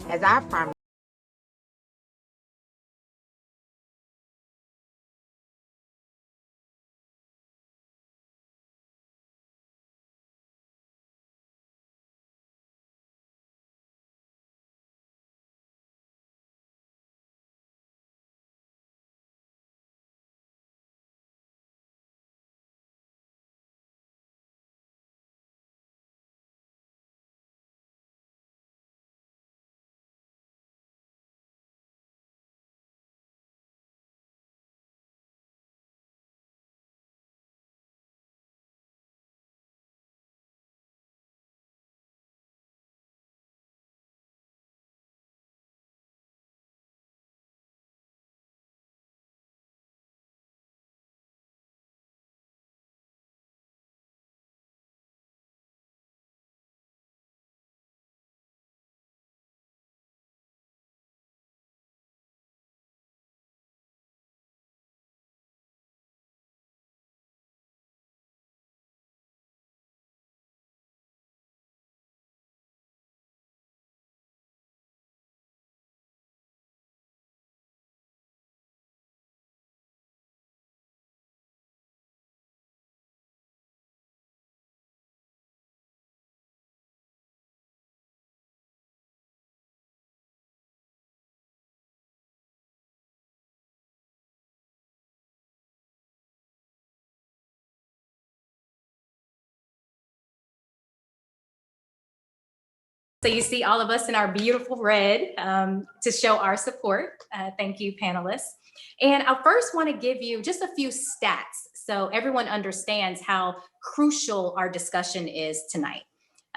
as our primary. So you see all of us in our beautiful red to show our support. Thank you, panelists. And I first want to give you just a few stats so everyone understands how crucial our discussion is tonight.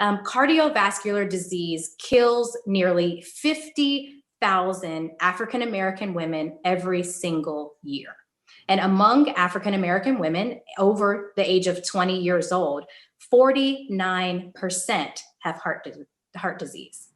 Cardiovascular disease kills nearly 50,000 African-American women every single year. And among African-American women over the age of 20 years old, 49% have heart disease.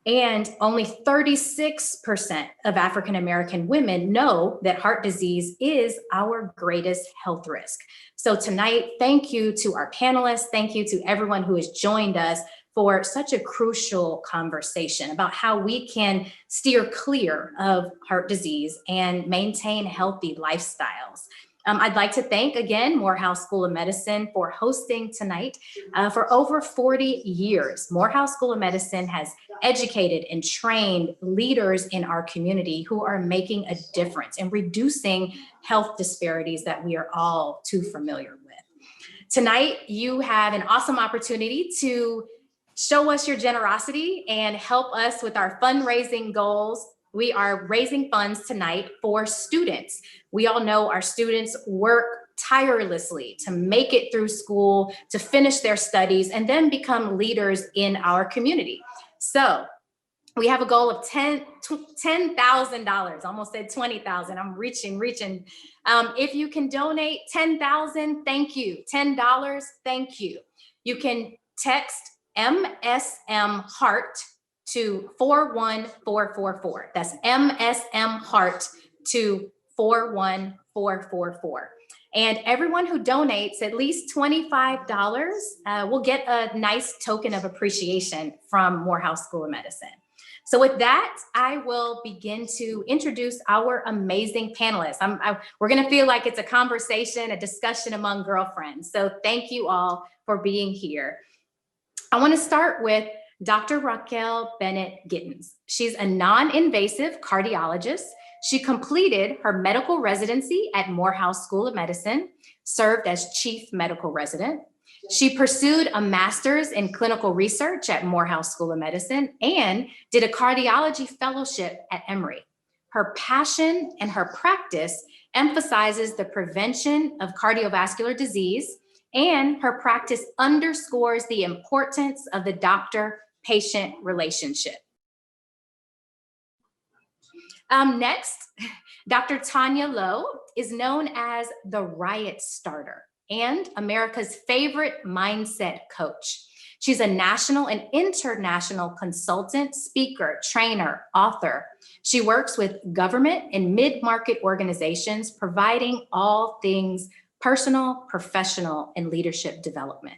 And only 36% of African-American women know that heart disease is our greatest health risk. So tonight, thank you to our panelists. Thank you to everyone who has joined us for such a crucial conversation about how we can steer clear of heart disease and maintain healthy lifestyles. I'd like to thank again Morehouse School of Medicine for hosting tonight. For over 40 years, Morehouse School of Medicine has educated and trained leaders in our community who are making a difference in reducing health disparities that we are all too familiar with. Tonight, you have an awesome opportunity to show us your generosity and help us with our fundraising goals. We are raising funds tonight for students. We all know our students work tirelessly to make it through school, to finish their studies, and then become leaders in our community. So we have a goal of $10,000, almost said 20,000. I'm reaching. If you can donate 10,000, thank you. $10, thank you. You can text MSMHeart to 41444. That's MSMHeart to 41444. And everyone who donates at least $25 will get a nice token of appreciation from Morehouse School of Medicine. So with that, I will begin to introduce our amazing panelists. We're gonna feel like it's a conversation, a discussion among girlfriends. So thank you all for being here. I wanna start with Dr. Raquel Bennett Gittens. She's a non-invasive cardiologist. She completed her medical residency at Morehouse School of Medicine, served as chief medical resident. She pursued a master's in clinical research at Morehouse School of Medicine and did a cardiology fellowship at Emory. Her passion and her practice emphasizes the prevention of cardiovascular disease, and her practice underscores the importance of the doctor-patient relationship. Next, Dr. Tanya Lowe is known as the Riot Starter and America's favorite mindset coach. She's a national and international consultant, speaker, trainer, author. She works with government and mid-market organizations, providing all things personal, professional, and leadership development.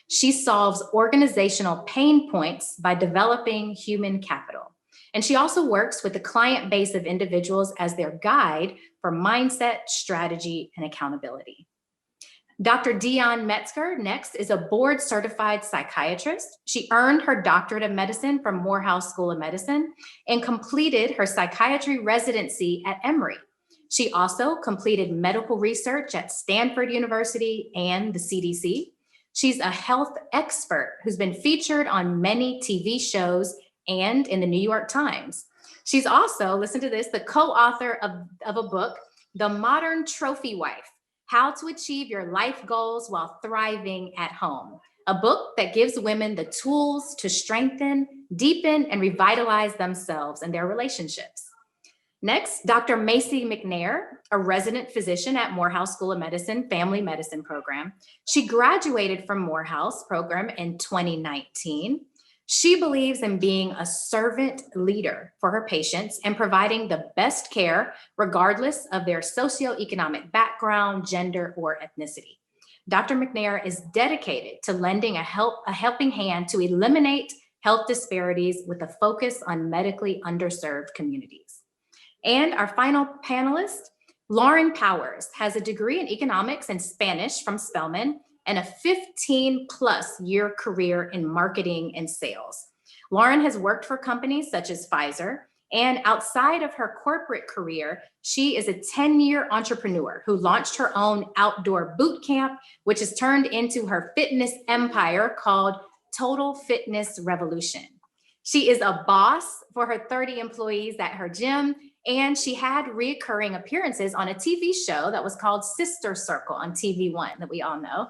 She solves organizational pain points by developing human capital. And she also works with the client base of individuals as their guide for mindset, strategy, and accountability. Dr. Dion Metzger, next, is a board-certified psychiatrist. She earned her doctorate of medicine from Morehouse School of Medicine and completed her psychiatry residency at Emory. She also completed medical research at Stanford University and the CDC. She's a health expert who's been featured on many TV shows and in the New York Times. She's also, listen to this, the co-author of a book, The Modern Trophy Wife: How to Achieve Your Life Goals While Thriving at Home, a book that gives women the tools to strengthen, deepen, and revitalize themselves and their relationships. Next, Dr. Macy Mcnair, a resident physician at Morehouse School of Medicine Family Medicine Program. She graduated from Morehouse program in 2019. She believes in being a servant leader for her patients and providing the best care regardless of their socioeconomic background, gender, or ethnicity. Dr. Mcnair is dedicated to lending a helping hand to eliminate health disparities with a focus on medically underserved communities. And our final panelist, Lauren Powers, has a degree in economics and Spanish from Spelman and a 15-plus year career in marketing and sales. Lauren has worked for companies such as Pfizer, and outside of her corporate career, she is a 10-year entrepreneur who launched her own outdoor boot camp, which has turned into her fitness empire called Total Fitness Revolution. She is a boss for her 30 employees at her gym, and she had recurring appearances on a TV show that was called Sister Circle on TV1 that we all know.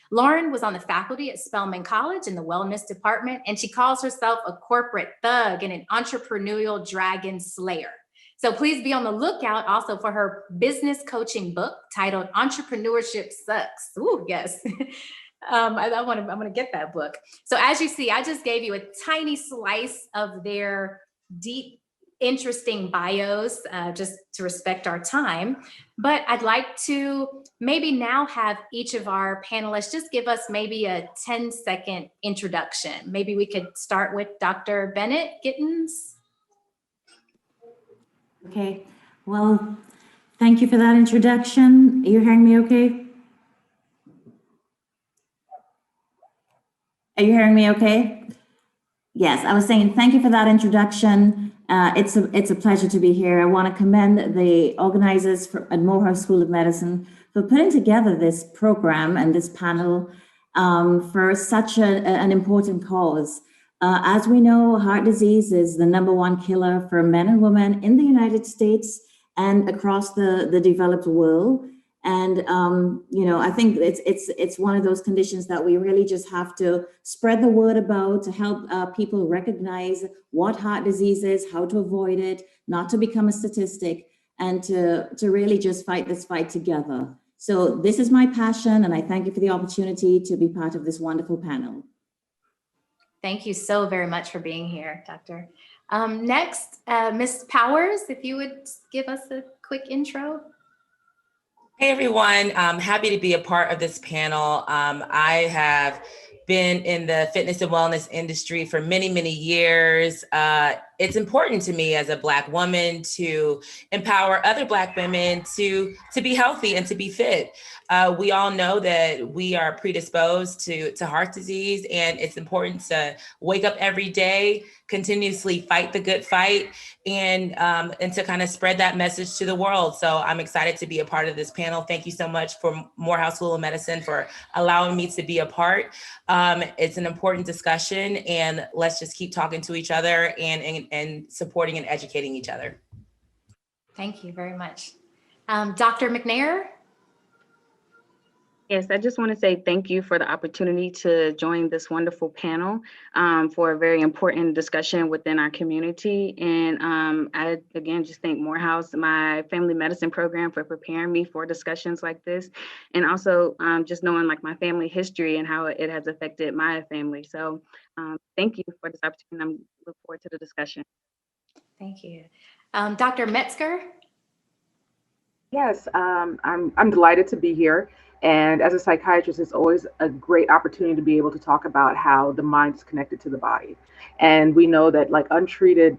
Lauren was on the faculty at Spelman College in the wellness department, and she calls herself a corporate thug and an entrepreneurial dragon slayer. So please be on the lookout also for her business coaching book titled Entrepreneurship Sucks. Ooh, yes. I'm gonna get that book. So as you see, I just gave you a tiny slice of their deep, interesting bios, just to respect our time. But I'd like to maybe now have each of our panelists just give us maybe a 10-second introduction. Maybe we could start with Dr. Bennett Gittens. Okay, well, thank you for that introduction. Are you hearing me okay? Are you hearing me okay? Yes, I was saying thank you for that introduction. It's a pleasure to be here. I want to commend the organizers at Morehouse School of Medicine for putting together this program and this panel for such an important cause. As we know, heart disease is the #1 killer for men and women in the United States and across the developed world. And, you know, I think it's one of those conditions that we really just have to spread the word about to help people recognize what heart disease is, how to avoid it, not to become a statistic, and to really just fight this fight together. So this is my passion, and I thank you for the opportunity to be part of this wonderful panel. Thank you so very much for being here, Doctor. Next, Ms. Powers, if you would give us a quick intro. Hey everyone, I'm happy to be a part of this panel. I have been in the fitness and wellness industry for many, many years. It's important to me as a Black woman to empower other Black women to be healthy and to be fit. We all know that we are predisposed to heart disease, and it's important to wake up every day, continuously fight the good fight, and to kind of spread that message to the world. So I'm excited to be a part of this panel. Thank you so much for Morehouse School of Medicine for allowing me to be a part. It's an important discussion, and let's just keep talking to each other and supporting and educating each other. Thank you very much. Dr. Mcnair? Yes, I just want to say thank you for the opportunity to join this wonderful panel for a very important discussion within our community. And I, again, just thank Morehouse, my family medicine program, for preparing me for discussions like this. And also just knowing like my family history and how it has affected my family. So thank you for this opportunity. I look forward to the discussion. Thank you. Dr. Metzger? Yes, I'm delighted to be here. And as a psychiatrist, it's always a great opportunity to be able to talk about how the mind is connected to the body. And we know that like untreated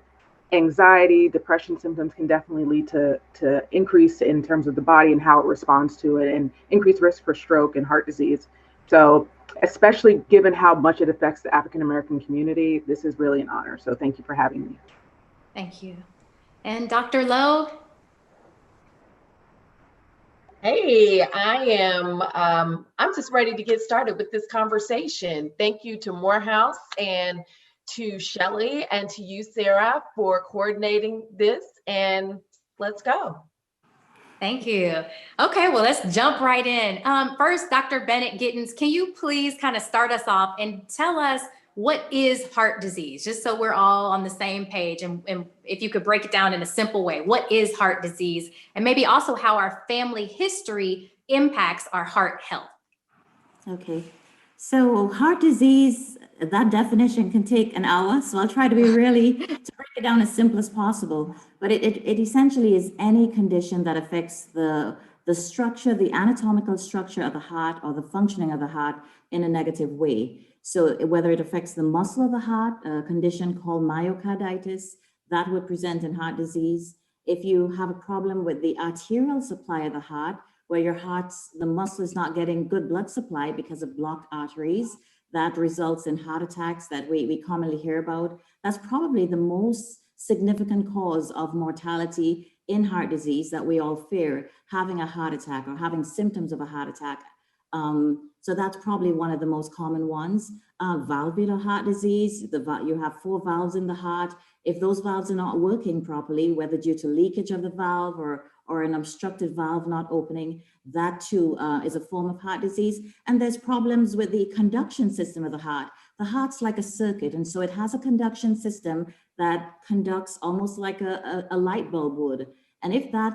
anxiety, depression symptoms can definitely lead to increase in terms of the body and how it responds to it, and increased risk for stroke and heart disease. So, especially given how much it affects the African American community, this is really an honor. So, thank you for having me. Thank you. And Dr. Lowe? Hey, I'm just ready to get started with this conversation. Thank you to Morehouse and to Shelley and to you, Sarah, for coordinating this, and let's go. Thank you. Okay, well, let's jump right in. First, Dr. Bennett Gittens, can you please kind of start us off and tell us what is heart disease, just so we're all on the same page, and if you could break it down in a simple way, what is heart disease, and maybe also how our family history impacts our heart health. Okay, so heart disease, that definition can take an hour, so I'll try to be really, to break it down as simple as possible. But it essentially is any condition that affects the structure, the anatomical structure of the heart or the functioning of the heart in a negative way. So whether it affects the muscle of the heart, a condition called myocarditis, that would present in heart disease. If you have a problem with the arterial supply of the heart, where your heart's, the muscle is not getting good blood supply because of blocked arteries, that results in heart attacks that we commonly hear about. That's probably the most significant cause of mortality in heart disease that we all fear, having a heart attack or having symptoms of a heart attack. So that's probably one of the most common ones. Valvular heart disease, you have 4 valves in the heart. If those valves are not working properly, whether due to leakage of the valve or an obstructed valve not opening, that too is a form of heart disease. And there's problems with the conduction system of the heart. The heart's like a circuit, and so it has a conduction system that conducts almost like a light bulb would. And if that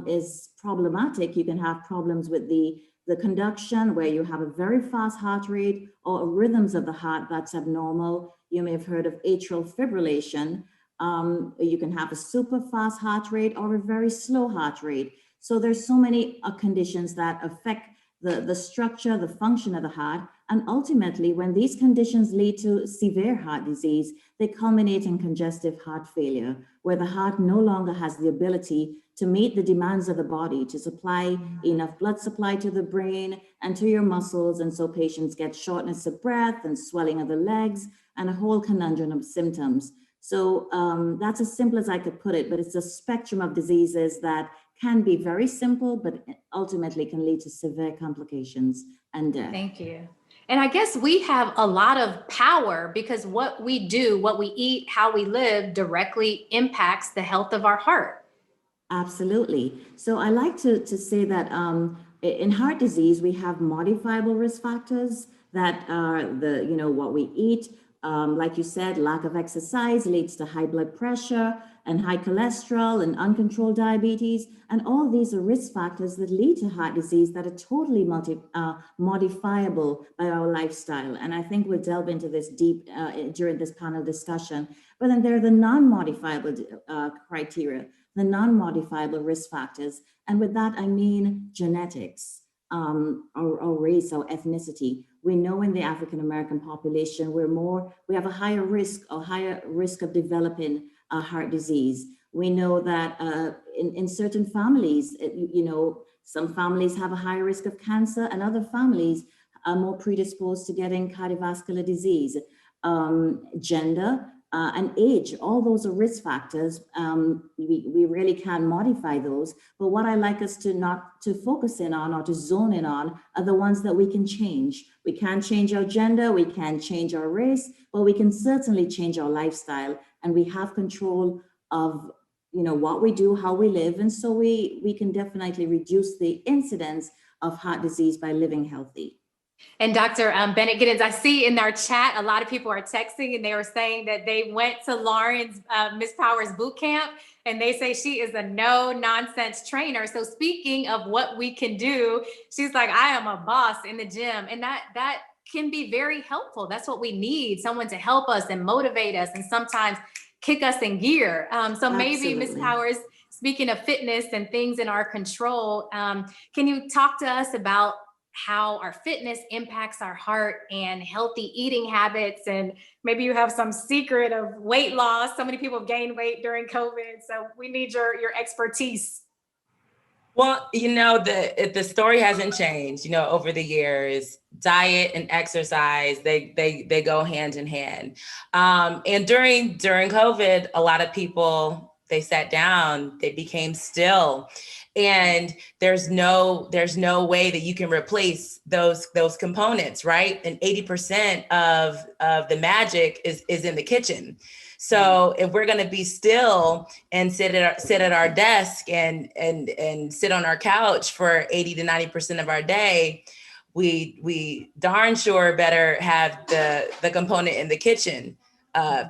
is problematic, you can have problems with the conduction, where you have a very fast heart rate or rhythms of the heart that's abnormal. You may have heard of atrial fibrillation. You can have a super fast heart rate or a very slow heart rate. So there's so many conditions that affect the structure, the function of the heart. And ultimately, when these conditions lead to severe heart disease, they culminate in congestive heart failure, where the heart no longer has the ability to meet the demands of the body, to supply enough blood supply to the brain and to your muscles. And so patients get shortness of breath and swelling of the legs and a whole conundrum of symptoms. So that's as simple as I could put it, but it's a spectrum of diseases that can be very simple, but ultimately can lead to severe complications and death. Thank you. And I guess we have a lot of power, because what we do, what we eat, how we live directly impacts the health of our heart. Absolutely. So I like to say that in heart disease, we have modifiable risk factors that are what we eat. Like you said, lack of exercise leads to high blood pressure and high cholesterol and uncontrolled diabetes. And all these are risk factors that lead to heart disease that are totally modifiable by our lifestyle. And I think we'll delve into this deep during this panel discussion. But then there are the non-modifiable criteria, the non-modifiable risk factors. And with that, I mean genetics, or race or ethnicity. We know in the African American population, we have a higher risk of developing heart disease. We know that in certain families, some families have a higher risk of cancer, and other families are more predisposed to getting cardiovascular disease. Gender and age, all those are risk factors. We really can't modify those, but what I like us to not to focus in on or to zone in on are the ones that we can change. We can't change our gender, we can't change our race, but we can certainly change our lifestyle, and we have control of what we do, how we live, and so we can definitely reduce the incidence of heart disease by living healthy. And Dr. Bennett Gittens, I see in our chat, a lot of people are texting, and they were saying that they went to Lauren's Miss Powers boot camp, and they say she is a no nonsense trainer. So speaking of what we can do, she's like, I am a boss in the gym, and that can be very helpful. That's what we need, someone to help us and motivate us, and sometimes kick us in gear. So maybe Miss Powers, speaking of fitness and things in our control, can you talk to us about how our fitness impacts our heart and healthy eating habits. And maybe you have some secret of weight loss. So many people have gained weight during COVID. So we need your expertise. Well, the story hasn't changed, over the years. Diet and exercise, they go hand in hand. And during COVID, a lot of people, they sat down, they became still. And there's no way that you can replace those components, right? And 80% of the magic is in the kitchen. So if we're going to be still and sit at our desk and sit on our couch for 80 to 90% of our day, we darn sure better have the component in the kitchen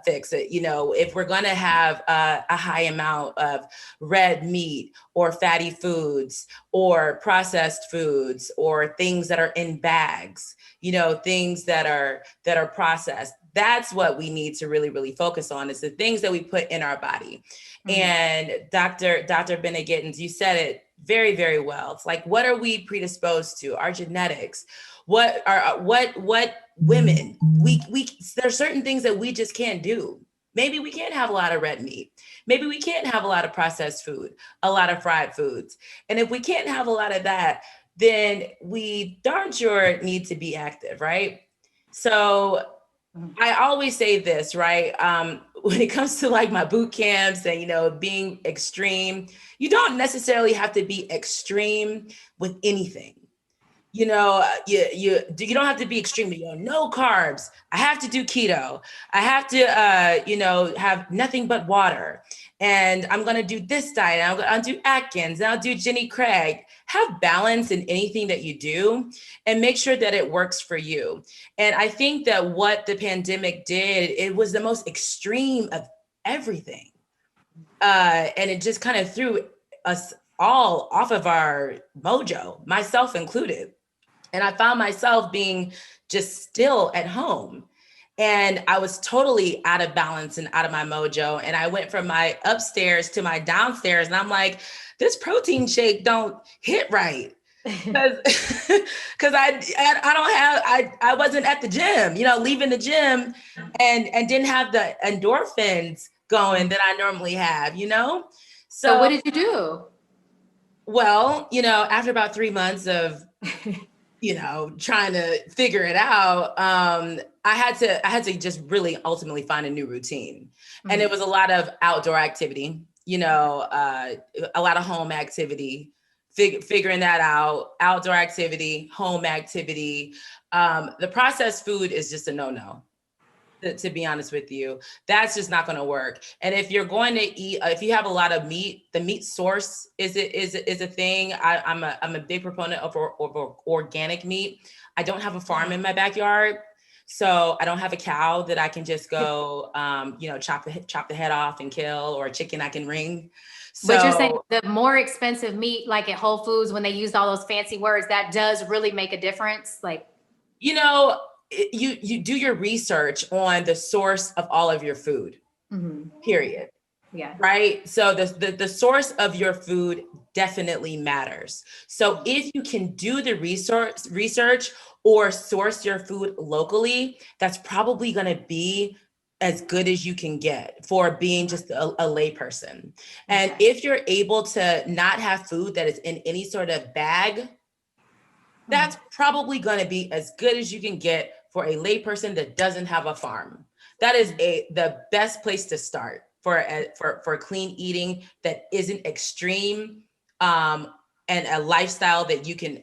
fix it. If we're going to have a high amount of red meat or fatty foods or processed foods or things that are in bags, things that are processed, that's what we need to really, really focus on, is the things that we put in our body. Mm-hmm. And Dr. Bennett Gittens, you said it very, very well. It's like, what are we predisposed to? Our genetics. What women, there's certain things that we just can't do. Maybe we can't have a lot of red meat. Maybe we can't have a lot of processed food, a lot of fried foods. And if we can't have a lot of that, then we darn sure need to be active, right? So I always say this, right? When it comes to like my boot camps and, being extreme, you don't necessarily have to be extreme with anything. You don't have to be extreme. No carbs. I have to do keto. I have to, have nothing but water. And I'm going to do this diet. I'll do Atkins. And I'll do Jenny Craig. Have balance in anything that you do and make sure that it works for you. And I think that what the pandemic did, it was the most extreme of everything. And it just kind of threw us all off of our mojo, myself included. And I found myself being just still at home. And I was totally out of balance and out of my mojo. And I went from my upstairs to my downstairs. And I'm like, this protein shake don't hit right. Because I wasn't at the gym, leaving the gym and didn't have the endorphins going that I normally have, So what did you do? Well, after about 3 months of trying to figure it out, I had to just really ultimately find a new routine. Mm-hmm. And it was a lot of outdoor activity, a lot of home activity, figuring that out, outdoor activity, home activity. The processed food is just a no-no. To be honest with you, that's just not going to work. And if you're going to eat, if you have a lot of meat, the meat source is a thing. I'm a big proponent of organic meat. I don't have a farm in my backyard, so I don't have a cow that I can just go, chop the head off and kill, or a chicken I can ring. So, but you're saying the more expensive meat, like at Whole Foods, when they used all those fancy words, that does really make a difference. Like, you do your research on the source of all of your food, mm-hmm. period. Yeah. Right. So the source of your food definitely matters. So if you can do the research or source your food locally, that's probably going to be as good as you can get for being just a lay person. And if you're able to not have food that is in any sort of bag, that's probably going to be as good as you can get for a layperson that doesn't have a farm. That is the best place to start for clean eating that isn't extreme, and a lifestyle that you can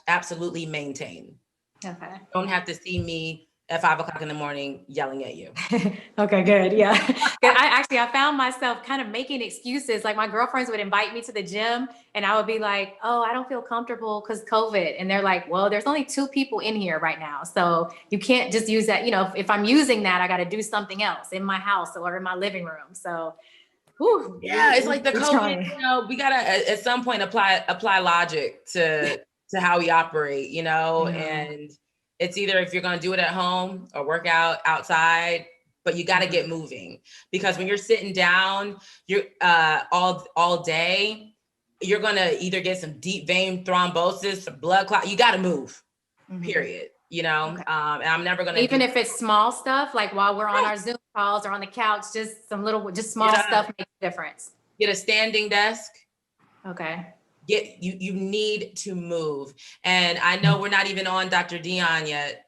absolutely maintain. Okay. You don't have to see me at 5 o'clock in the morning yelling at you. Okay, good. Yeah. I found myself kind of making excuses. Like my girlfriends would invite me to the gym and I would be like, oh, I don't feel comfortable because COVID. And they're like, well, there's only 2 people in here right now. So you can't just use that. If I'm using that, I got to do something else in my house or in my living room. So whew, yeah, it's like the COVID, we got to at some point apply logic to how we operate, and it's either if you're going to do it at home or work out outside, but you got to get moving, because when you're sitting down, you're all day, you're going to either get some deep vein thrombosis, blood clot. You got to move, period. You know, Okay. and I'm never going to. Even if it's small stuff, like while we're on our Zoom calls or on the couch, just small stuff makes a difference. Get a standing desk. Okay. You need to move. And I know we're not even on Dr. Dion yet.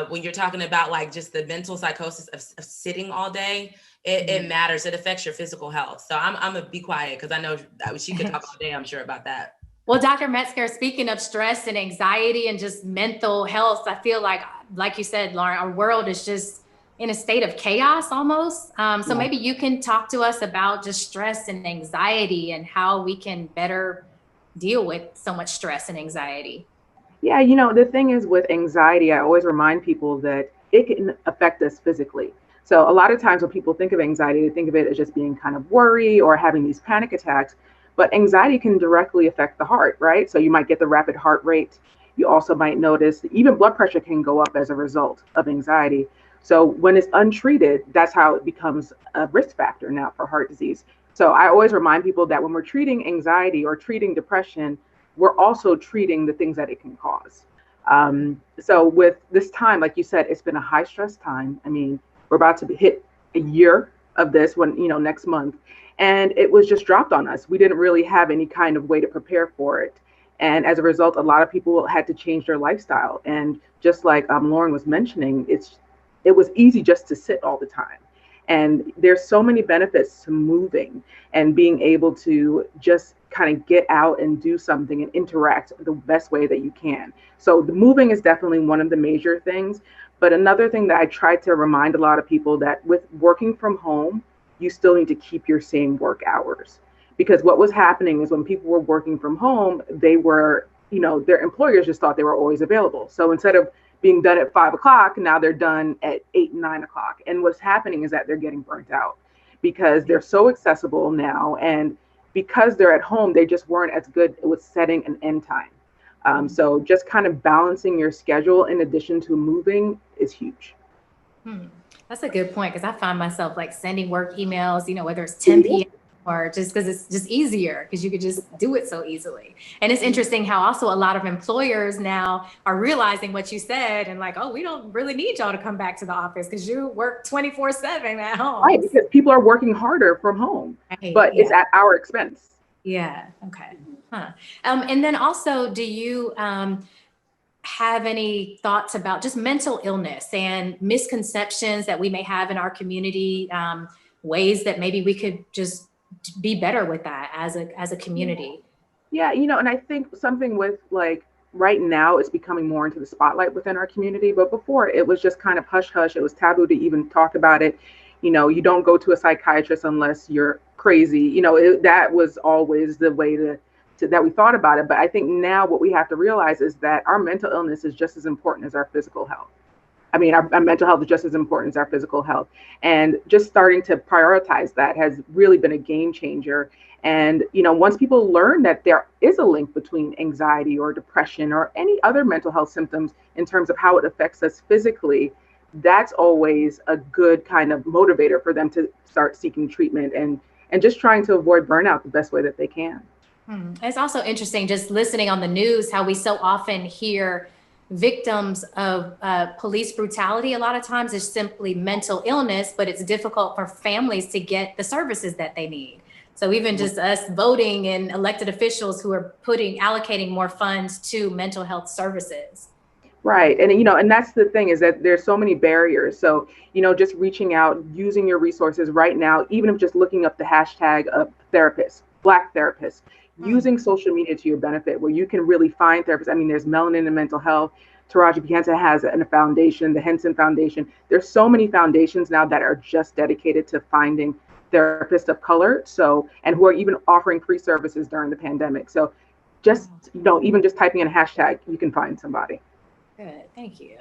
When you're talking about like just the mental psychosis of sitting all day, it matters. It affects your physical health. So I'm gonna be quiet because I know she could talk all day, I'm sure, about that. Well, Dr. Metzger, speaking of stress and anxiety and just mental health, I feel like you said, Lauren, our world is just in a state of chaos almost. So maybe you can talk to us about just stress and anxiety and how we can better deal with so much stress and anxiety. Yeah, you know, the thing is with anxiety, I always remind people that it can affect us physically. So a lot of times when people think of anxiety, they think of it as just being kind of worry or having these panic attacks. But anxiety can directly affect the heart, right? So you might get the rapid heart rate. You also might notice even blood pressure can go up as a result of anxiety. So when it's untreated, that's how it becomes a risk factor now for heart disease. So I always remind people that when we're treating anxiety or treating depression, we're also treating the things that it can cause. So with this time, like you said, it's been a high stress time. I mean, we're about to hit a year of this next month. And it was just dropped on us. We didn't really have any kind of way to prepare for it. And as a result, a lot of people had to change their lifestyle. And just like Lauren was mentioning, it was easy just to sit all the time. And there's so many benefits to moving and being able to just kind of get out and do something and interact the best way that you can. So the moving is definitely one of the major things. But another thing that I try to remind a lot of people that with working from home, you still need to keep your same work hours. Because what was happening is when people were working from home, they were, their employers just thought they were always available. So instead of being done at 5 o'clock, now they're done at 8, 9 o'clock. And what's happening is that they're getting burnt out because they're so accessible now. And because they're at home, they just weren't as good with setting an end time. So just kind of balancing your schedule in addition to moving is huge. That's a good point, because I find myself like sending work emails, whether it's 10 p.m. or just because it's just easier because you could just do it so easily. And it's interesting how also a lot of employers now are realizing what you said and like, oh, we don't really need y'all to come back to the office because you work 24/7 at home. Right, because people are working harder from home, but it's at our expense. Yeah. Okay. And then also, do you have any thoughts about just mental illness and misconceptions that we may have in our community, ways that maybe we could just be better with that as a community? Yeah, and I think something with like right now it's becoming more into the spotlight within our community, but before it was just kind of hush hush. It was taboo to even talk about it. You don't go to a psychiatrist unless you're crazy. That was always the way that we thought about it. But I think now what we have to realize is that our mental illness is just as important as our physical health. I mean, our mental health is just as important as our physical health. And just starting to prioritize that has really been a game changer. And, once people learn that there is a link between anxiety or depression or any other mental health symptoms in terms of how it affects us physically, that's always a good kind of motivator for them to start seeking treatment and just trying to avoid burnout the best way that they can. It's also interesting just listening on the news, how we so often hear victims of police brutality. A lot of times it's simply mental illness, but it's difficult for families to get the services that they need. So even just us voting and elected officials who are allocating more funds to mental health services. Right. And, and that's the thing is that there's so many barriers. So, just reaching out, using your resources right now, even if just looking up the hashtag of therapists, Black therapists, using social media to your benefit, where you can really find therapists. I mean, there's Melanin and Mental Health. Taraji P. Henson has a foundation, the Henson Foundation. There's so many foundations now that are just dedicated to finding therapists of color. So, and who are even offering free services during the pandemic. So just, even just typing in a hashtag, you can find somebody. Good, thank you.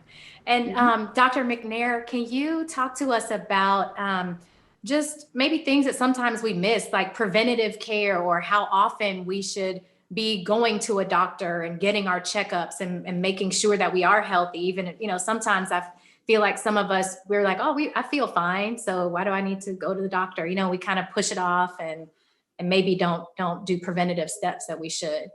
And Dr. McNair, can you talk to us about just maybe things that sometimes we miss, like preventative care, or how often we should be going to a doctor and getting our checkups and making sure that we are healthy? Even, sometimes I feel like some of us, we're like, I feel fine, so why do I need to go to the doctor? We kind of push it off and maybe don't do preventative steps that we should?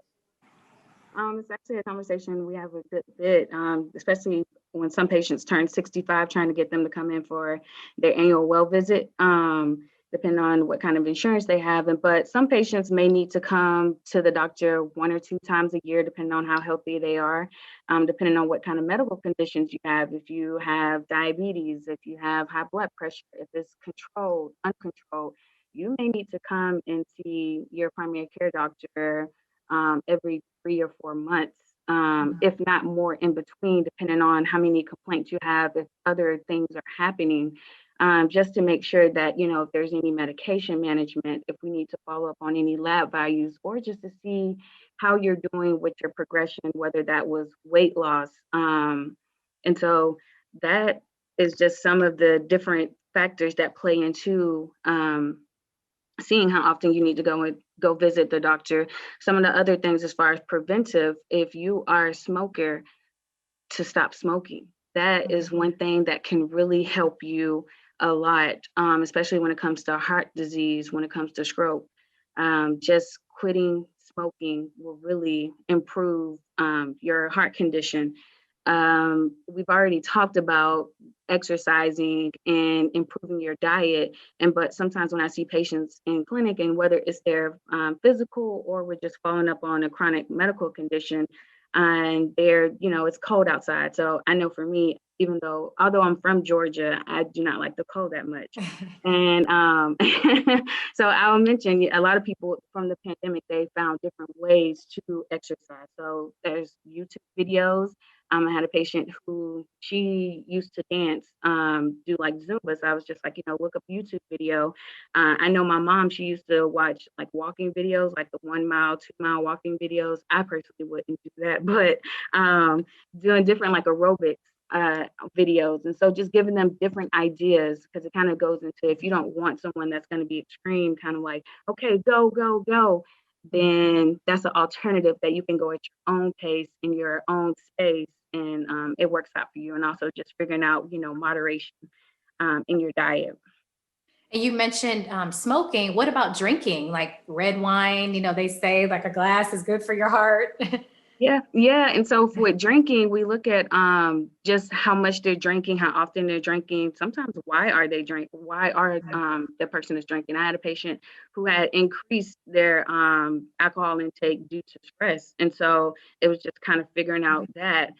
It's actually a conversation we have a good bit, especially when some patients turn 65, trying to get them to come in for their annual well visit, depending on what kind of insurance they have. But some patients may need to come to the doctor 1 or 2 times a year, depending on how healthy they are, depending on what kind of medical conditions you have. If you have diabetes, if you have high blood pressure, if it's controlled, uncontrolled, you may need to come and see your primary care doctor every 3 or 4 months, if not more in between, depending on how many complaints you have, if other things are happening, just to make sure that, if there's any medication management, if we need to follow up on any lab values, or just to see how you're doing with your progression, whether that was weight loss. And so that is just some of the different factors that play into seeing how often you need to go visit the doctor. Some of the other things as far as preventive, if you are a smoker, to stop smoking. That is one thing that can really help you a lot, especially when it comes to heart disease, when it comes to stroke. Just quitting smoking will really improve your heart condition. We've already talked about exercising and improving your diet, but sometimes when I see patients in clinic, and whether it's their physical or we're just following up on a chronic medical condition, and they're, it's cold outside. So I know for me, although I'm from Georgia, I do not like the cold that much. And so I'll mention, a lot of people from the pandemic, they found different ways to exercise. So there's YouTube videos. I had a patient who, she used to dance, do like Zumba. So I was just like, look up YouTube video. I know my mom, she used to watch like walking videos, like the 1 mile, 2 mile walking videos. I personally wouldn't do that, but doing different like aerobics videos. And so just giving them different ideas, because it kind of goes into, if you don't want someone that's going to be extreme, kind of like, okay, go, go, go, then that's an alternative that you can go at your own pace in your own space, and it works out for you. And also just figuring out, moderation in your diet. And you mentioned smoking. What about drinking, like red wine? They say like a glass is good for your heart. Yeah. And so with drinking, we look at just how much they're drinking, how often they're drinking. Sometimes why are they drinking? Why are the person is drinking? I had a patient who had increased their alcohol intake due to stress, and so it was just kind of figuring out that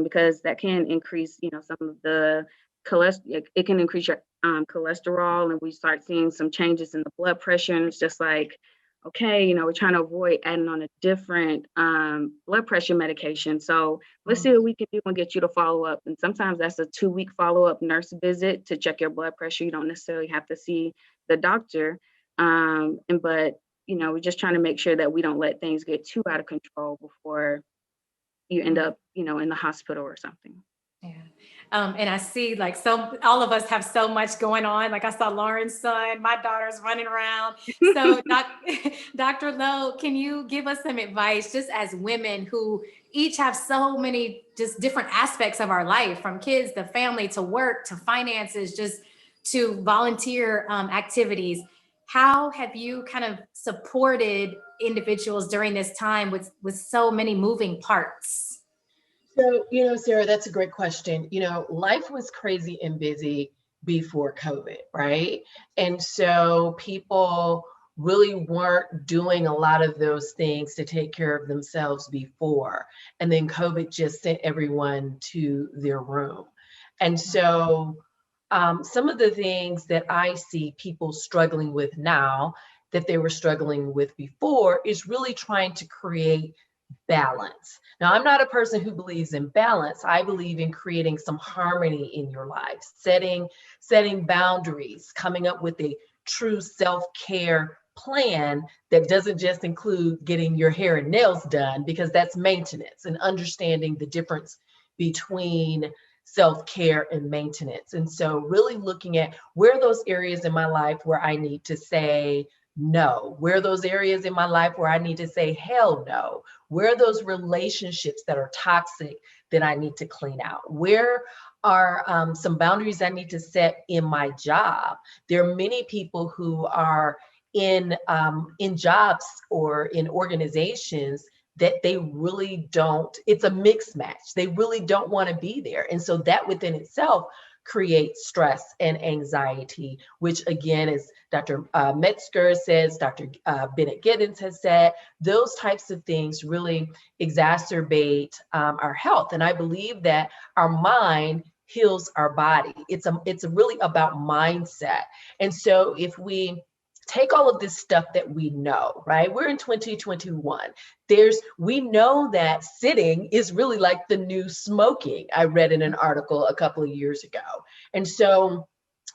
because that can increase, some of the cholesterol. It can increase your cholesterol, and we start seeing some changes in the blood pressure, and it's just like, okay, we're trying to avoid adding on a different blood pressure medication. So let's see what we can do and get you to follow up. And sometimes that's a 2-week follow-up nurse visit to check your blood pressure. You don't necessarily have to see the doctor. But we're just trying to make sure that we don't let things get too out of control before you end up, in the hospital or something. Yeah. And I see all of us have so much going on. Like I saw Lauren's son, my daughter's running around. So Dr. Lowe, can you give us some advice just as women who each have so many just different aspects of our life, from kids to family to work to finances, just to volunteer activities? How have you kind of supported individuals during this time with so many moving parts? So, Sarah, that's a great question. Life was crazy and busy before COVID, right? And so people really weren't doing a lot of those things to take care of themselves before. And then COVID just sent everyone to their room. And so some of the things that I see people struggling with now that they were struggling with before is really trying to create balance. Now, I'm not a person who believes in balance. I believe in creating some harmony in your life, setting boundaries, coming up with a true self-care plan that doesn't just include getting your hair and nails done, because that's maintenance, and understanding the difference between self-care and maintenance. And so really looking at where are those areas in my life where I need to say no, where are those areas in my life where I need to say hell no, where are those relationships that are toxic that I need to clean out, where are some boundaries I need to set in my job. There are many people who are in jobs or in organizations that they really don't, it's a mixed match. They really don't want to be there. And so that within itself creates stress and anxiety, which again, as Dr. Metzger says, Dr. Bennett Giddens has said, those types of things really exacerbate our health. And I believe that our mind heals our body. It's really about mindset. And so if we take all of this stuff that we know, right? We're in 2021. We know that sitting is really like the new smoking. I read in an article a couple of years ago. And so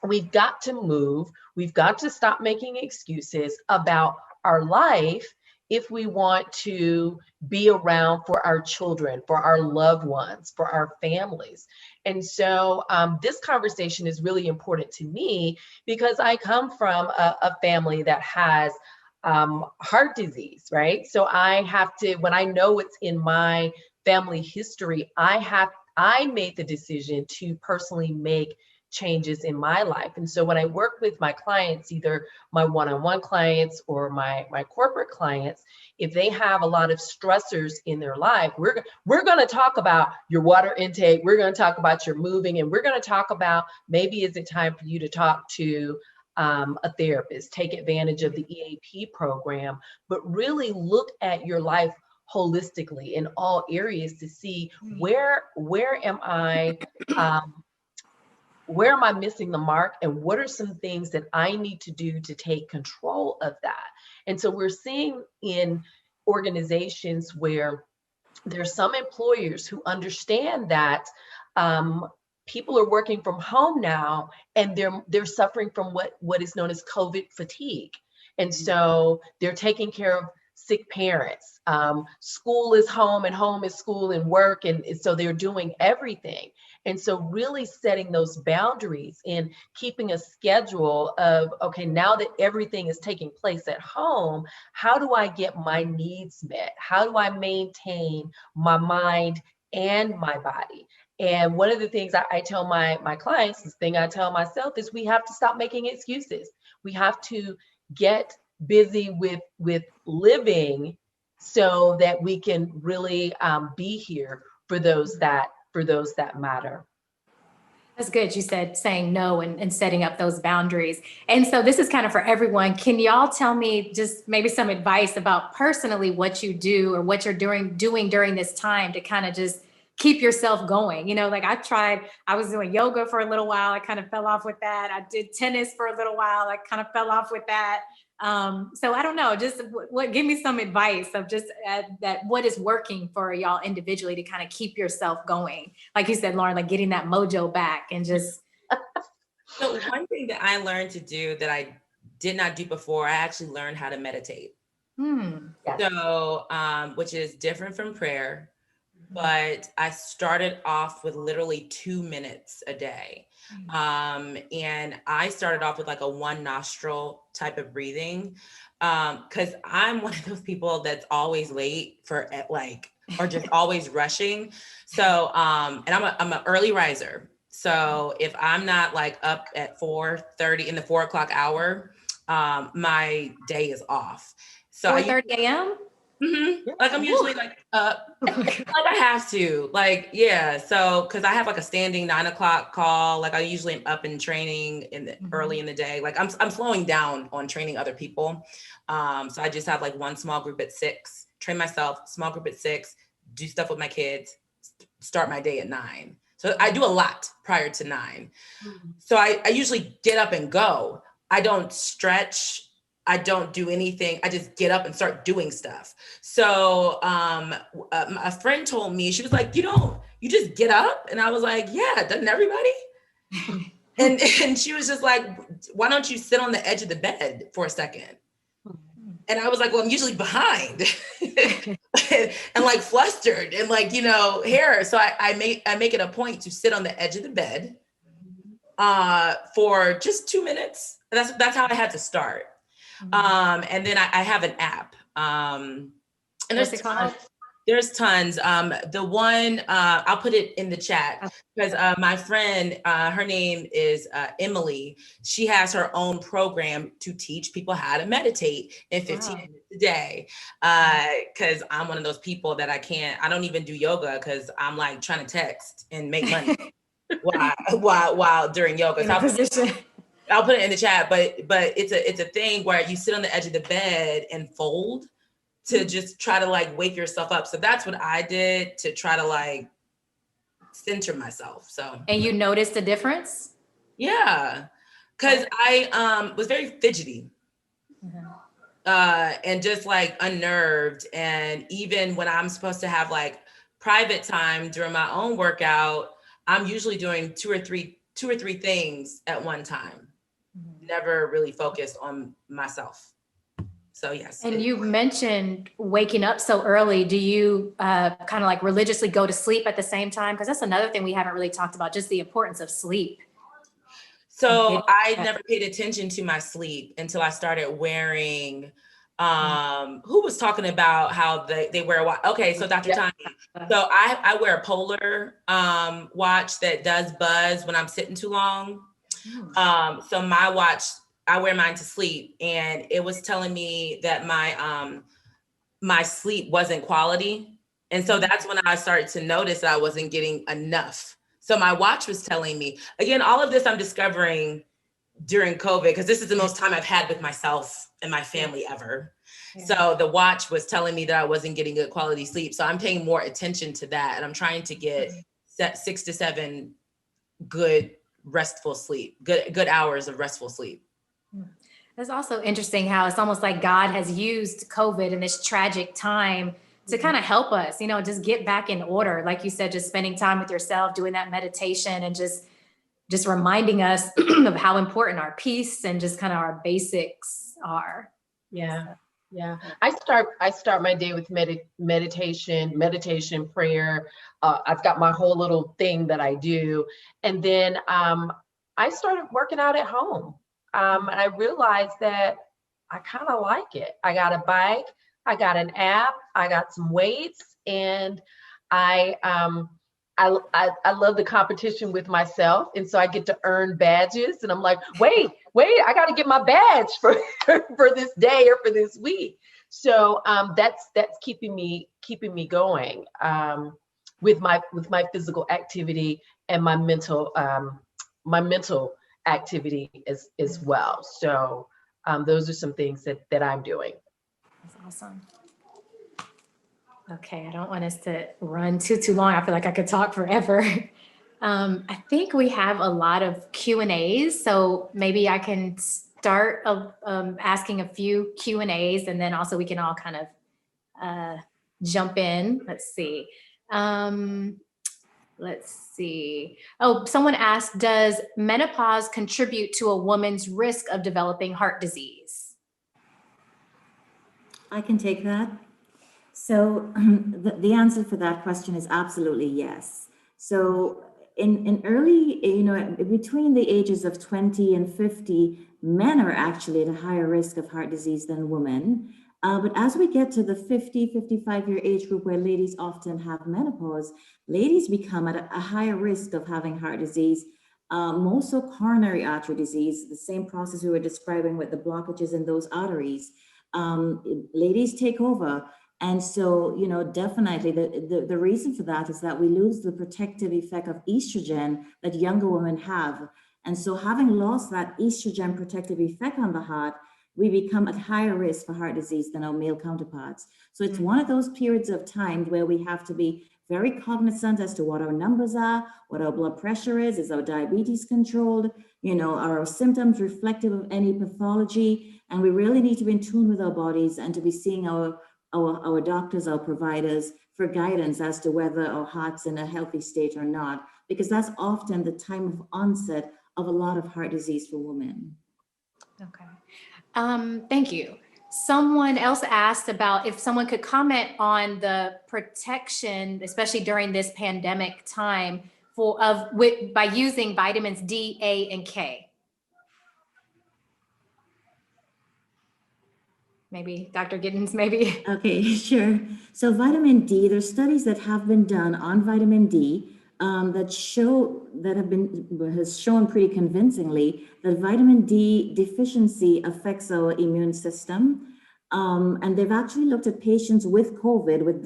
we've got to move. We've got to stop making excuses about our life if we want to be around for our children, for our loved ones, for our families. And so this conversation is really important to me because I come from a family that has heart disease, right? So I have to, when I know it's in my family history, I made the decision to personally make changes in my life. And so when I work with my clients, either my one-on-one clients or my corporate clients, if they have a lot of stressors in their life, we're going to talk about your water intake. We're going to talk about your moving, and we're going to talk about maybe is it time for you to talk to a therapist, take advantage of the EAP program, but really look at your life holistically in all areas to see where am I missing the mark, and what are some things that I need to do to take control of that? And so we're seeing in organizations where there's some employers who understand that people are working from home now, and they're suffering from what is known as COVID fatigue. And so they're taking care of sick parents. School is home and home is school and work. And so they're doing everything. And so really setting those boundaries and keeping a schedule of, okay, now that everything is taking place at home, how do I get my needs met? How do I maintain my mind and my body? And one of the things I tell my clients, the thing I tell myself is we have to stop making excuses. We have to get busy with living so that we can really be here for those that matter. That's good. You said saying no and setting up those boundaries. And so this is kind of for everyone. Can y'all tell me just maybe some advice about personally what you do or what you're doing during this time to kind of just keep yourself going? You know, like I was doing yoga for a little while. I kind of fell off with that. I did tennis for a little while. I kind of fell off with that. So I don't know, just give me some advice of just that what is working for y'all individually to kind of keep yourself going. Like you said, Lauren, like getting that mojo back and just. So one thing that I learned to do that I did not do before, I actually learned how to meditate. Yes. So, which is different from prayer, but I started off with literally 2 minutes a day. And I started off with like a one nostril type of breathing. Cause I'm one of those people that's always late or just always rushing. So, and I'm an early riser. So if I'm not like up at 4:30 in the 4 o'clock hour, my day is off. So 4:30 a.m. Mm-hmm. Like I'm usually like like I have to, like, yeah. So because I have like a standing 9 o'clock call, like I usually am up in training early in the day. Like I'm slowing down on training other people. So I just have like one small group at 6, train myself, small group at 6, do stuff with my kids, start my day at 9. So I do a lot prior to 9. So I usually get up and go. I don't stretch. I don't do anything. I just get up and start doing stuff. So a friend told me, she was like, you just get up? And I was like, yeah, doesn't everybody? and she was just like, why don't you sit on the edge of the bed for a second? And I was like, well, I'm usually behind and like flustered and like, hair. So I make it a point to sit on the edge of the bed for just 2 minutes. That's how I had to start. And then I have an app. And What's it called? There's tons. The one, I'll put it in the chat because my friend, her name is Emily. She has her own program to teach people how to meditate in 15 minutes a day. Because I'm one of those people that I don't even do yoga because I'm like trying to text and make money while during yoga. So I'll put it in the chat, but it's a thing where you sit on the edge of the bed and fold to just try to like wake yourself up. So that's what I did to try to like center myself. So. And you noticed a difference? Yeah, because I was very fidgety and just like unnerved. And even when I'm supposed to have like private time during my own workout, I'm usually doing two or three things at one time. Never really focused on myself. So yes. And you mentioned waking up so early. Do you kind of like religiously go to sleep at the same time? Because that's another thing we haven't really talked about, just the importance of sleep. So I never paid attention to my sleep until I started wearing, who was talking about how they wear a watch? Okay, so Dr. Tanya. So I wear a Polar watch that does buzz when I'm sitting too long. So my watch, I wear mine to sleep, and it was telling me that my sleep wasn't quality. And so that's when I started to notice that I wasn't getting enough. So my watch was telling me, again, all of this I'm discovering during COVID, because this is the most time I've had with myself and my family ever. Yeah. So the watch was telling me that I wasn't getting good quality sleep. So I'm paying more attention to that. And I'm trying to get 6 to 7 good restful sleep, good hours of restful sleep. That's also interesting how it's almost like God has used COVID in this tragic time to kind of help us, just get back in order. Like you said, just spending time with yourself, doing that meditation, and just reminding us of how important our peace and just kind of our basics are. Yeah. Yeah. I start my day with meditation, prayer. I've got my whole little thing that I do. And then I started working out at home. And I realized that I kind of like it. I got a bike, I got an app, I got some weights, and I love the competition with myself. And so I get to earn badges, and I'm like, wait, I got to get my badge for this day or for this week. So that's keeping me going with my physical activity and my mental activity as well. So those are some things that I'm doing. That's awesome. Okay, I don't want us to run too long. I feel like I could talk forever. I think we have a lot of Q&As, so maybe I can start asking a few Q&As, and then also we can all kind of jump in. Let's see. Oh, someone asked, does menopause contribute to a woman's risk of developing heart disease? I can take that. So the answer for that question is absolutely yes. So in early, between the ages of 20 and 50, men are actually at a higher risk of heart disease than women. But as we get to the 50, 55-year age group where ladies often have menopause, ladies become at a higher risk of having heart disease, more so coronary artery disease, the same process we were describing with the blockages in those arteries. Ladies take over. And so, definitely the reason for that is that we lose the protective effect of estrogen that younger women have. And so having lost that estrogen protective effect on the heart, we become at higher risk for heart disease than our male counterparts. So it's one of those periods of time where we have to be very cognizant as to what our numbers are, what our blood pressure is our diabetes controlled, are our symptoms reflective of any pathology? And we really need to be in tune with our bodies and to be seeing our doctors, our providers for guidance as to whether our heart's in a healthy state or not, because that's often the time of onset of a lot of heart disease for women. Okay. Thank you. Someone else asked about if someone could comment on the protection, especially during this pandemic time, by using vitamins D, A, and K. Maybe Dr. Giddens, maybe. Okay, sure. So vitamin D, there's studies that have been done on vitamin D has shown pretty convincingly that vitamin D deficiency affects our immune system. And they've actually looked at patients with COVID with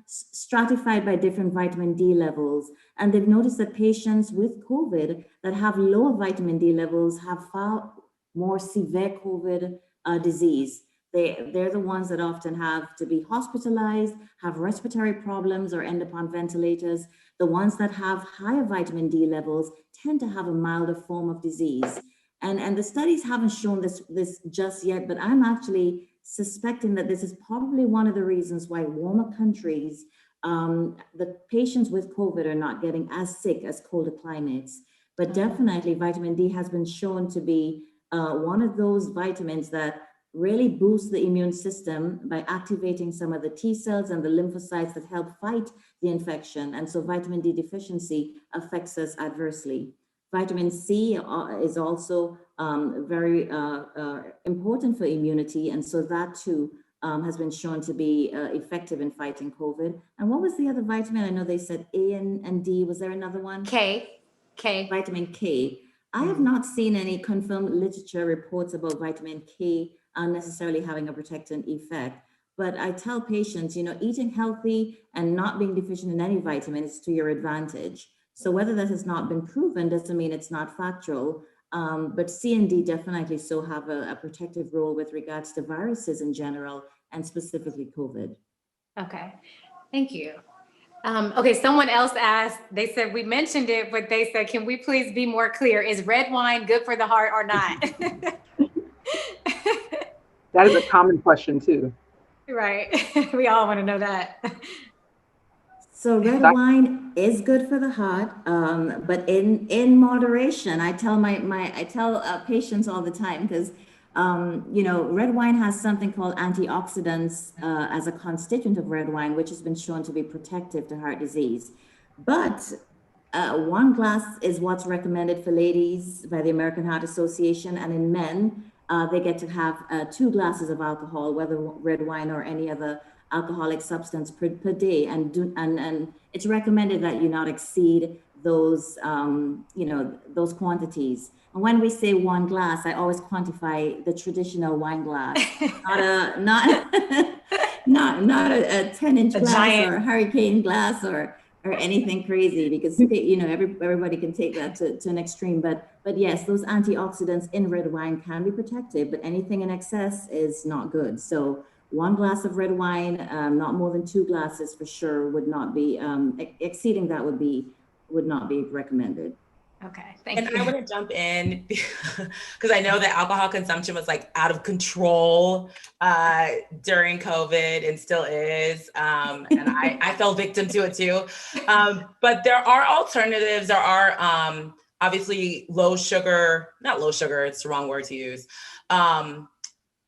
stratified by different vitamin D levels. And they've noticed that patients with COVID that have lower vitamin D levels have far more severe COVID disease. They're the ones that often have to be hospitalized, have respiratory problems, or end up on ventilators. The ones that have higher vitamin D levels tend to have a milder form of disease. And the studies haven't shown this just yet, but I'm actually suspecting that this is probably one of the reasons why warmer countries, the patients with COVID are not getting as sick as colder climates. But definitely vitamin D has been shown to be one of those vitamins that really boost the immune system by activating some of the T cells and the lymphocytes that help fight the infection. And so vitamin D deficiency affects us adversely. Vitamin C is also very important for immunity. And so that too has been shown to be effective in fighting COVID. And what was the other vitamin? I know they said A and D. Was there another one? K. Vitamin K. I have not seen any confirmed literature reports about vitamin K necessarily having a protective effect. But I tell patients, eating healthy and not being deficient in any vitamin is to your advantage. So whether that has not been proven doesn't mean it's not factual. But C and D definitely so have a protective role with regards to viruses in general and specifically COVID. Okay, thank you. Okay, someone else asked, they said, we mentioned it, but they said, can we please be more clear? Is red wine good for the heart or not? That is a common question too. Right, we all want to know that. So red wine is good for the heart, but in moderation. I tell patients all the time because red wine has something called antioxidants as a constituent of red wine, which has been shown to be protective to heart disease. But 1 glass is what's recommended for ladies by the American Heart Association, and in men, they get to have 2 glasses of alcohol, whether red wine or any other alcoholic substance per day, and it's recommended that you not exceed those those quantities. And when we say 1 glass, I always quantify the traditional wine glass, not a 10-inch glass giant, or a hurricane glass or anything crazy, because everybody can take that to an extreme. But yes, those antioxidants in red wine can be protective, but anything in excess is not good. So 1 glass of red wine, not more than 2 glasses for sure, would not be exceeding that would not be recommended. Okay, thank you. And I want to jump in because I know that alcohol consumption was like out of control during COVID and still is. And I fell victim to it too. But there are alternatives. There are obviously not low sugar, it's the wrong word to use. I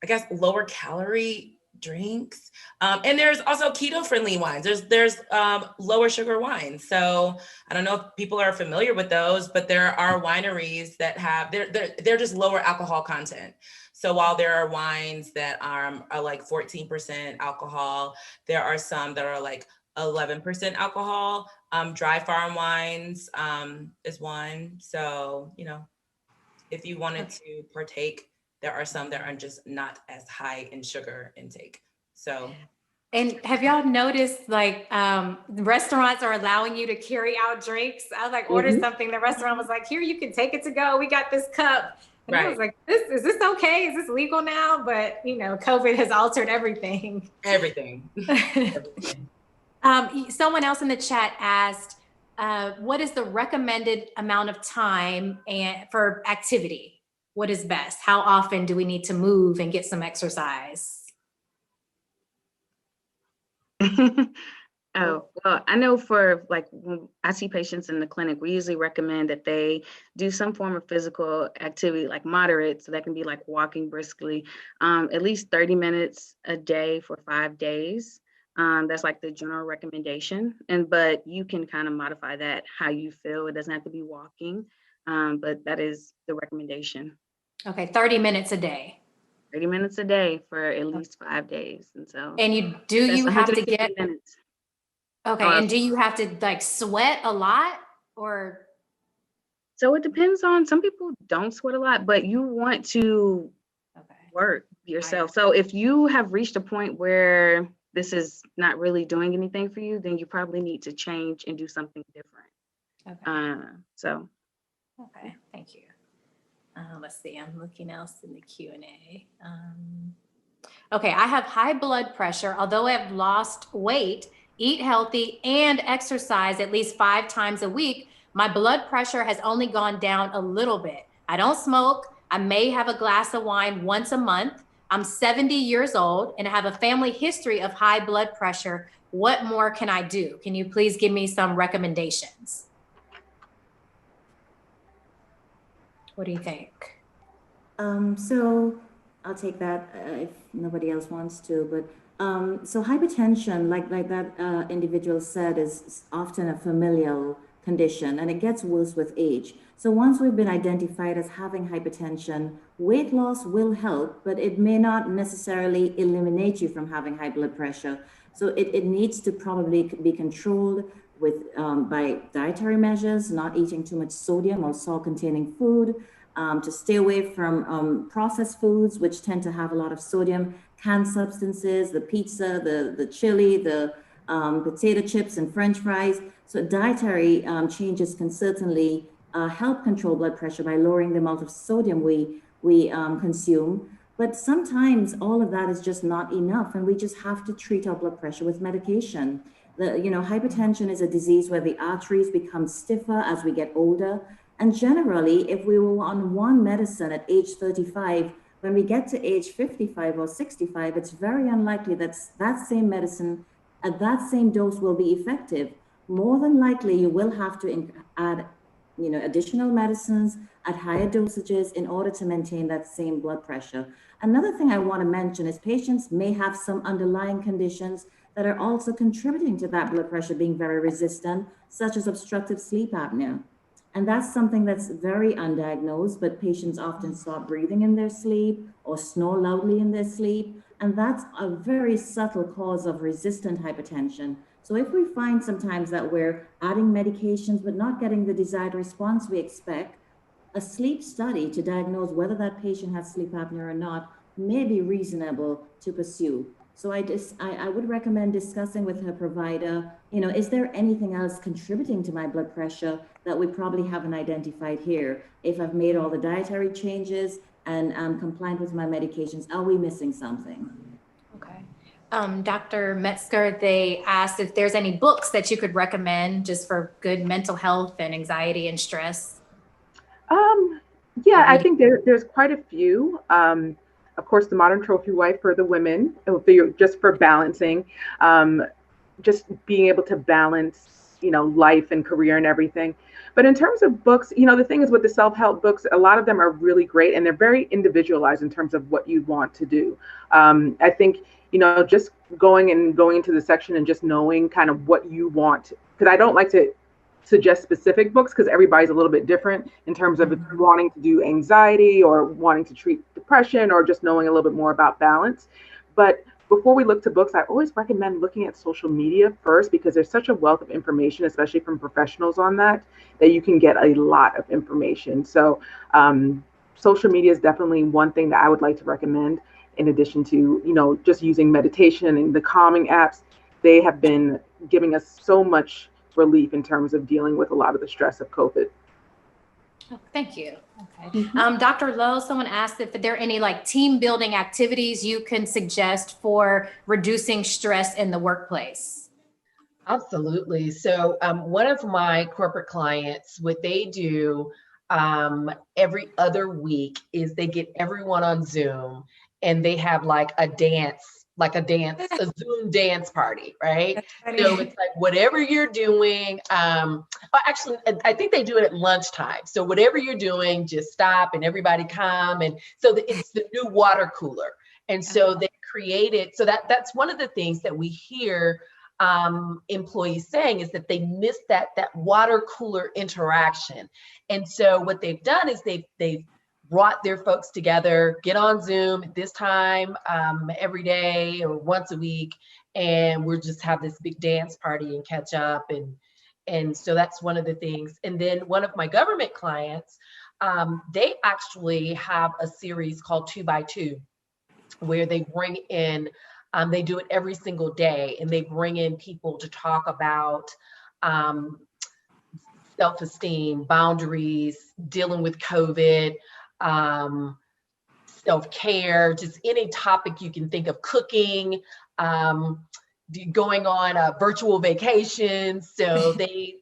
guess lower calorie drinks. And there's also keto friendly wines. There's lower sugar wines. So I don't know if people are familiar with those, but there are wineries that have, they're just lower alcohol content. So while there are wines that are like 14% alcohol, there are some that are like 11% alcohol. Dry farm wines is one. So, if you wanted to partake, there are some that are just not as high in sugar intake. So. And have y'all noticed like restaurants are allowing you to carry out drinks? I like ordered something. The restaurant was like, here, you can take it to go. We got this cup. And I was like, is this okay? Is this legal now? But COVID has altered everything. Everything. Someone else in the chat asked, what is the recommended amount of time for activity? What is best? How often do we need to move and get some exercise? Oh, well, I know for when I see patients in the clinic, we usually recommend that they do some form of physical activity, like moderate. So that can be like walking briskly, at least 30 minutes a day for 5 days. That's like the general recommendation. But you can kind of modify that how you feel. It doesn't have to be walking, but that is the recommendation. Okay, 30 minutes a day. 30 minutes a day for at least 5 days. And so And you that's have to 150 get, minutes. okay, Or- and do you have to like sweat a lot or? So it depends on, some people don't sweat a lot, but you want to Okay. work yourself. So if you have reached a point where this is not really doing anything for you, then you probably need to change and do something different. Okay. So Okay, thank you. Let's see, I'm looking else in the Q&A. Okay, I have high blood pressure, although I've lost weight, eat healthy, and exercise at least 5 times a week. My blood pressure has only gone down a little bit. I don't smoke. I may have a glass of wine once a month. I'm 70 years old and I have a family history of high blood pressure. What more can I do? Can you please give me some recommendations? What do you think? So I'll take that if nobody else wants to. But so hypertension, like that individual said, is often a familial condition, and it gets worse with age. So once we've been identified as having hypertension, weight loss will help, but it may not necessarily eliminate you from having high blood pressure. So it needs to probably be controlled with by dietary measures, not eating too much sodium or salt-containing food. To stay away from processed foods, which tend to have a lot of sodium, canned substances, the pizza, the chili, the potato chips and French fries. So dietary changes can certainly help control blood pressure by lowering the amount of sodium we consume. But sometimes all of that is just not enough, and we just have to treat our blood pressure with medication. Hypertension is a disease where the arteries become stiffer as we get older. And generally, if we were on one medicine at age 35, when we get to age 55 or 65, it's very unlikely that that same medicine at that same dose will be effective. More than likely, you will have to add, additional medicines at higher dosages in order to maintain that same blood pressure. Another thing I want to mention is patients may have some underlying conditions that are also contributing to that blood pressure being very resistant, such as obstructive sleep apnea. And that's something that's very undiagnosed, but patients often stop breathing in their sleep or snore loudly in their sleep. And that's a very subtle cause of resistant hypertension. So if we find sometimes that we're adding medications, but not getting the desired response we expect, a sleep study to diagnose whether that patient has sleep apnea or not may be reasonable to pursue. So I would recommend discussing with her provider, is there anything else contributing to my blood pressure that we probably haven't identified here? If I've made all the dietary changes and I'm compliant with my medications, are we missing something? Okay. Dr. Metzger, they asked if there's any books that you could recommend just for good mental health and anxiety and stress. Yeah, I think there's quite a few. Of course, The Modern Trophy Wife for the women, just for balancing, just being able to balance, life and career and everything. But in terms of books, the thing is with the self-help books, a lot of them are really great and they're very individualized in terms of what you want to do. I think, just going into the section and just knowing kind of what you want, because I don't like to suggest specific books because everybody's a little bit different in terms of if you're wanting to do anxiety or wanting to treat depression or just knowing a little bit more about balance. But before we look to books, I always recommend looking at social media first because there's such a wealth of information, especially from professionals on that you can get a lot of information. So social media is definitely one thing that I would like to recommend in addition to, just using meditation and the calming apps. They have been giving us so much relief in terms of dealing with a lot of the stress of COVID. Oh, thank you. Okay. Dr. Lowe, someone asked if there are any team building activities you can suggest for reducing stress in the workplace. Absolutely. So one of my corporate clients, what they do every other week is they get everyone on Zoom and they have a Zoom dance party, right? So it's like whatever you're doing, actually, I think they do it at lunchtime. So whatever you're doing, just stop and everybody come. And so it's the new water cooler. And so they created, so that's one of the things that we hear employees saying is that they miss that water cooler interaction. And so what they've done is they've brought their folks together, get on Zoom at this time every day or once a week, and we'll just have this big dance party and catch up. And so that's one of the things. And then one of my government clients, they actually have a series called 2x2, where they bring in, they do it every single day, and they bring in people to talk about self-esteem, boundaries, dealing with COVID, self-care, just any topic you can think of, cooking, going on virtual vacations. So they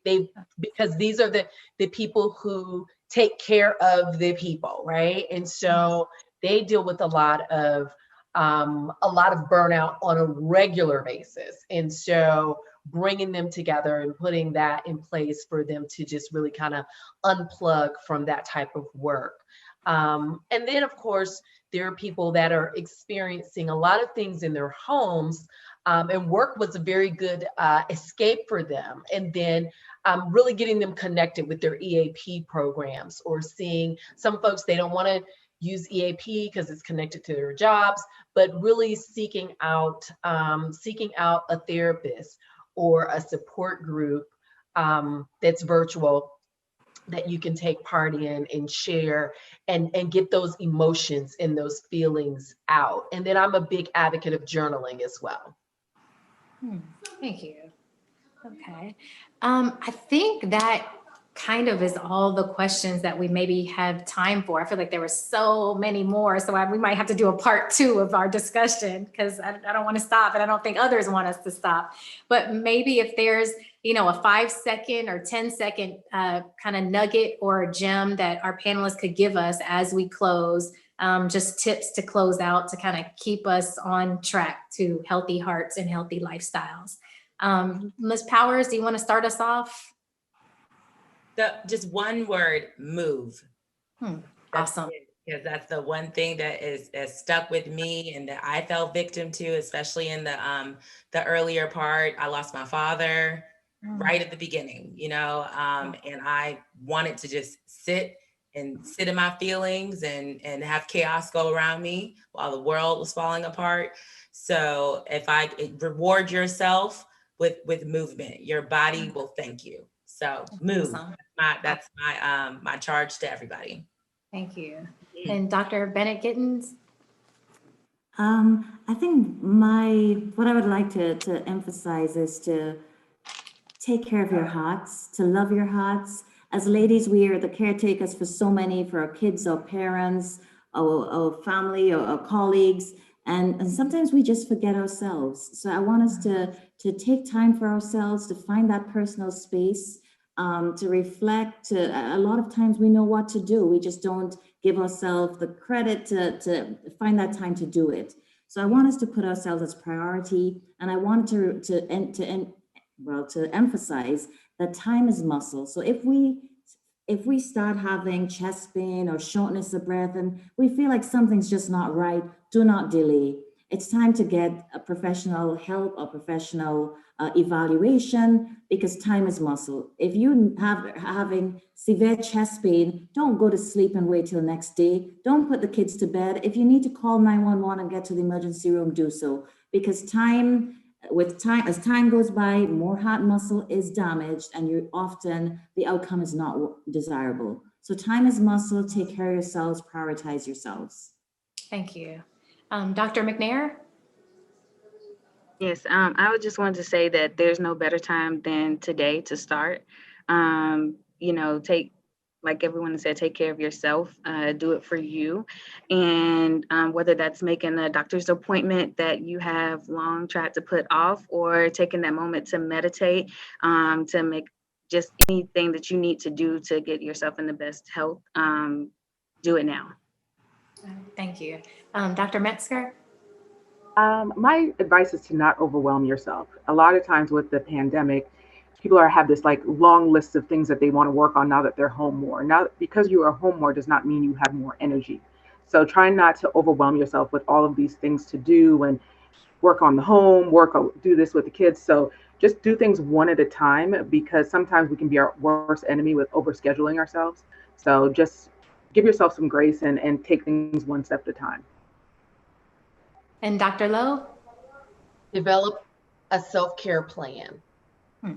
because these are the people who take care of the people, right? And so they deal with a lot of burnout on a regular basis. And so bringing them together and putting that in place for them to just really kind of unplug from that type of work. And then, of course, there are people that are experiencing a lot of things in their homes, and work was a very good escape for them. And then really getting them connected with their EAP programs, or seeing some folks, they don't want to use EAP because it's connected to their jobs, but really seeking out a therapist or a support group that's virtual, that you can take part in and share and get those emotions and those feelings out. And then I'm a big advocate of journaling as well. Thank you. Okay. I think that kind of is all the questions that we maybe have time for. I feel like there were so many more, so we might have to do a part 2 of our discussion, because I don't want to stop, and I don't think others want us to stop. But maybe if there's, a 5-second or 10-second kind of nugget or a gem that our panelists could give us as we close, just tips to close out to kind of keep us on track to healthy hearts and healthy lifestyles. Ms. Powers, do you want to start us off? Just one word: move. Awesome. Because that's the one thing that is stuck with me, and that I fell victim to, especially in the earlier part. I lost my father right at the beginning, and I wanted to just sit in my feelings and have chaos go around me while the world was falling apart. So if reward yourself with movement, your body will thank you. So move. Awesome. That's my charge to everybody. Thank you. And Dr. Bennett Gittens? I think what I would like to emphasize is to take care of your hearts, to love your hearts. As ladies, we are the caretakers for so many, for our kids, our parents, our family, our colleagues. And sometimes we just forget ourselves. So I want us to take time for ourselves, to find that personal space, to reflect. A lot of times we know what to do. We just don't give ourselves the credit to find that time to do it. So I want us to put ourselves as priority. And I wanted to emphasize that time is muscle. So if we start having chest pain or shortness of breath and we feel like something's just not right, do not delay. It's time to get a professional help or professional evaluation, because time is muscle. If you having severe chest pain, don't go to sleep and wait till next day. Don't put the kids to bed. If you need to call 911 and get to the emergency room, do so, because as time goes by, more heart muscle is damaged, and the outcome is not desirable. So time is muscle. Take care of yourselves, prioritize yourselves. Thank you. Dr. McNair? Yes, I would just want to say that there's no better time than today to start. Like everyone said, take care of yourself, do it for you. And whether that's making a doctor's appointment that you have long tried to put off, or taking that moment to meditate, to make just anything that you need to do to get yourself in the best health, do it now. Thank you. Dr. Metzger? My advice is to not overwhelm yourself. A lot of times with the pandemic, people have this long list of things that they want to work on now that they're home more. Now, because you are home more does not mean you have more energy. So try not to overwhelm yourself with all of these things to do and work on the home, do this with the kids. So just do things one at a time, because sometimes we can be our worst enemy with overscheduling ourselves. So just give yourself some grace and take things one step at a time. And Dr. Lowe? Develop a self-care plan.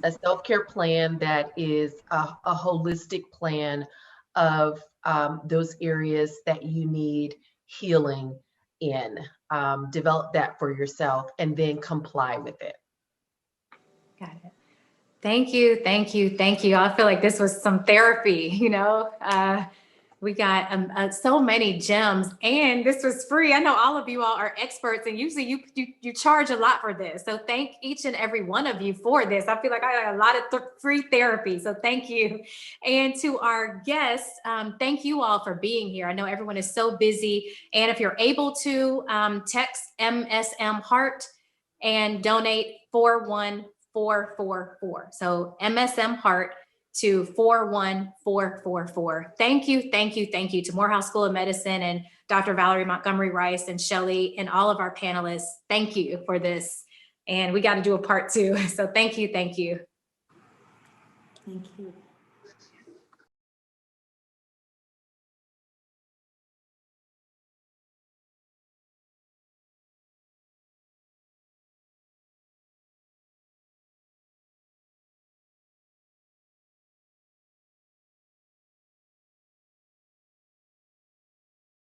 A self-care plan that is a holistic plan of those areas that you need healing in. Develop that for yourself and then comply with it. Got it. Thank you, thank you, thank you. I feel like this was some therapy, you know. We got so many gems, and this was free. I know all of you all are experts, and usually you charge a lot for this. So thank each and every one of you for this. I feel like I got a lot of free therapy. So thank you. And to our guests, thank you all for being here. I know everyone is so busy, and if you're able to text MSMHeart and donate 41444. So MSMHeart to 41444. Thank you, thank you, thank you to Morehouse School of Medicine and Dr. Valerie Montgomery Rice and Shelley and all of our panelists. Thank you for this. And we got to do a part 2. So thank you, thank you. Thank you.